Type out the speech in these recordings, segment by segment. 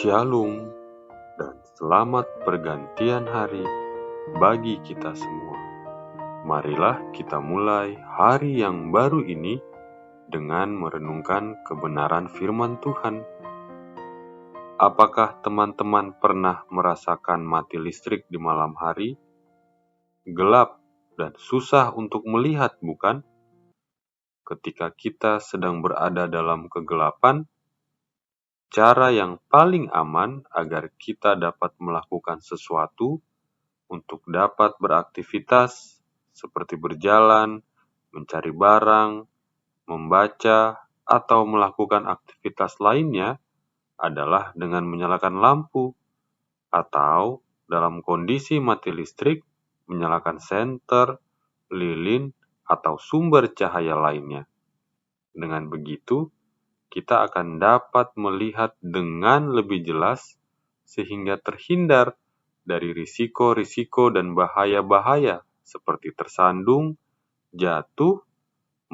Shalom dan selamat pergantian hari bagi kita semua. Marilah kita mulai hari yang baru ini dengan merenungkan kebenaran firman Tuhan. Apakah teman-teman pernah merasakan mati listrik di malam hari? Gelap dan susah untuk melihat, bukan? Ketika kita sedang berada dalam kegelapan, cara yang paling aman agar kita dapat melakukan sesuatu untuk dapat beraktivitas seperti berjalan, mencari barang, membaca, atau melakukan aktivitas lainnya adalah dengan menyalakan lampu atau dalam kondisi mati listrik, menyalakan senter, lilin, atau sumber cahaya lainnya. Dengan begitu, kita akan dapat melihat dengan lebih jelas sehingga terhindar dari risiko-risiko dan bahaya-bahaya seperti tersandung, jatuh,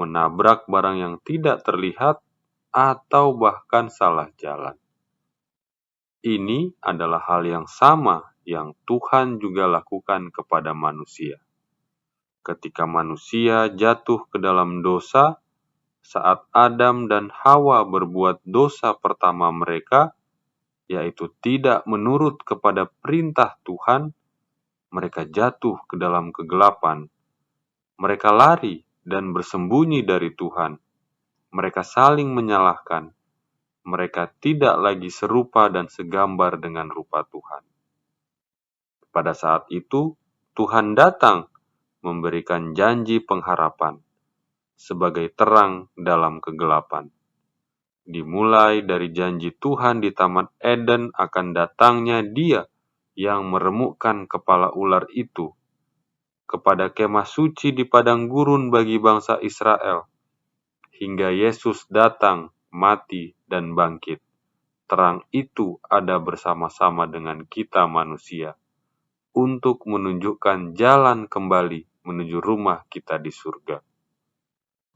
menabrak barang yang tidak terlihat, atau bahkan salah jalan. Ini adalah hal yang sama yang Tuhan juga lakukan kepada manusia. Ketika manusia jatuh ke dalam dosa, saat Adam dan Hawa berbuat dosa pertama mereka, yaitu tidak menurut kepada perintah Tuhan, mereka jatuh ke dalam kegelapan. Mereka lari dan bersembunyi dari Tuhan. Mereka saling menyalahkan. Mereka tidak lagi serupa dan segambar dengan rupa Tuhan. Pada saat itu, Tuhan datang memberikan janji pengharapan sebagai terang dalam kegelapan. Dimulai dari janji Tuhan di Taman Eden akan datangnya Dia yang meremukkan kepala ular itu, kepada kemah suci di padang gurun bagi bangsa Israel, hingga Yesus datang, mati, dan bangkit. Terang itu ada bersama-sama dengan kita manusia, untuk menunjukkan jalan kembali menuju rumah kita di surga.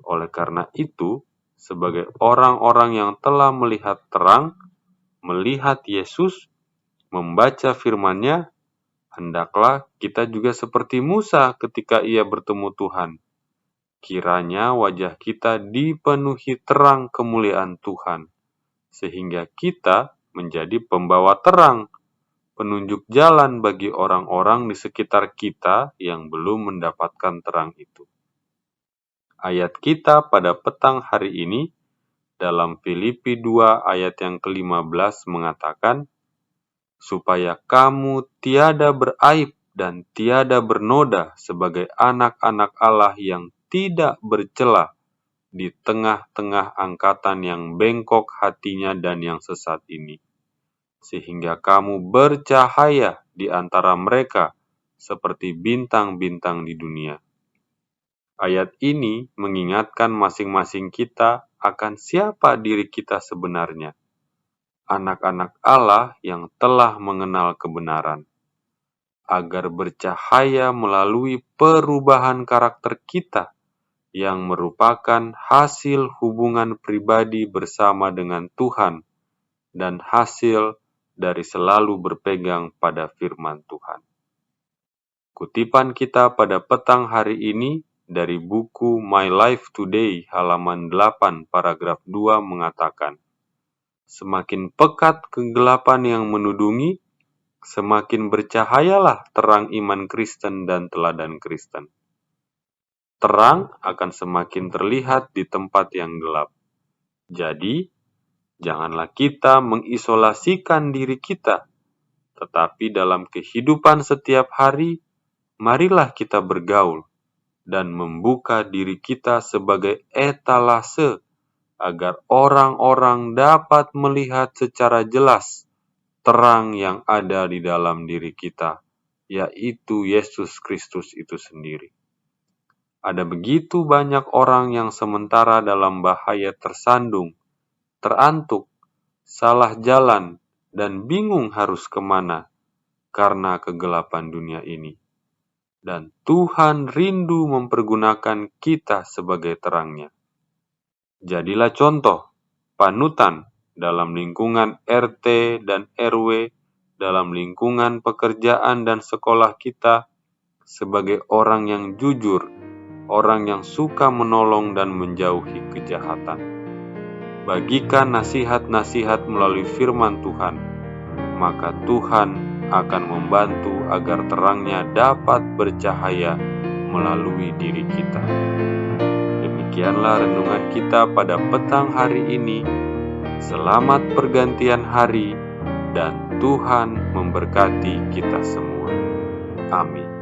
Oleh karena itu, sebagai orang-orang yang telah melihat terang, melihat Yesus, membaca firman-Nya, hendaklah kita juga seperti Musa ketika ia bertemu Tuhan. Kiranya wajah kita dipenuhi terang kemuliaan Tuhan, sehingga kita menjadi pembawa terang, penunjuk jalan bagi orang-orang di sekitar kita yang belum mendapatkan terang itu. Ayat kita pada petang hari ini dalam Filipi 2 ayat yang ke-15 mengatakan, supaya kamu tiada beraib dan tiada bernoda sebagai anak-anak Allah yang tidak bercela di tengah-tengah angkatan yang bengkok hatinya dan yang sesat ini, sehingga kamu bercahaya di antara mereka seperti bintang-bintang di dunia. Ayat ini mengingatkan masing-masing kita akan siapa diri kita sebenarnya, anak-anak Allah yang telah mengenal kebenaran, agar bercahaya melalui perubahan karakter kita yang merupakan hasil hubungan pribadi bersama dengan Tuhan dan hasil dari selalu berpegang pada firman Tuhan. Kutipan kita pada petang hari ini dari buku My Life Today halaman 8 paragraf 2 mengatakan, semakin pekat kegelapan yang menudungi, semakin bercahayalah terang iman Kristen dan teladan Kristen. Terang akan semakin terlihat di tempat yang gelap. Jadi, janganlah kita mengisolasikan diri kita, tetapi dalam kehidupan setiap hari, marilah kita bergaul dan membuka diri kita sebagai etalase agar orang-orang dapat melihat secara jelas terang yang ada di dalam diri kita, yaitu Yesus Kristus itu sendiri. Ada begitu banyak orang yang sementara dalam bahaya tersandung, terantuk, salah jalan, dan bingung harus kemana karena kegelapan dunia ini. Dan Tuhan rindu mempergunakan kita sebagai terangnya. Jadilah contoh, panutan dalam lingkungan RT dan RW, dalam lingkungan pekerjaan dan sekolah kita, sebagai orang yang jujur, orang yang suka menolong dan menjauhi kejahatan. Bagikan nasihat-nasihat melalui firman Tuhan, maka Tuhan akan membantu agar terangnya dapat bercahaya melalui diri kita. Demikianlah renungan kita pada petang hari ini. Selamat pergantian hari, dan Tuhan memberkati kita semua. Amin.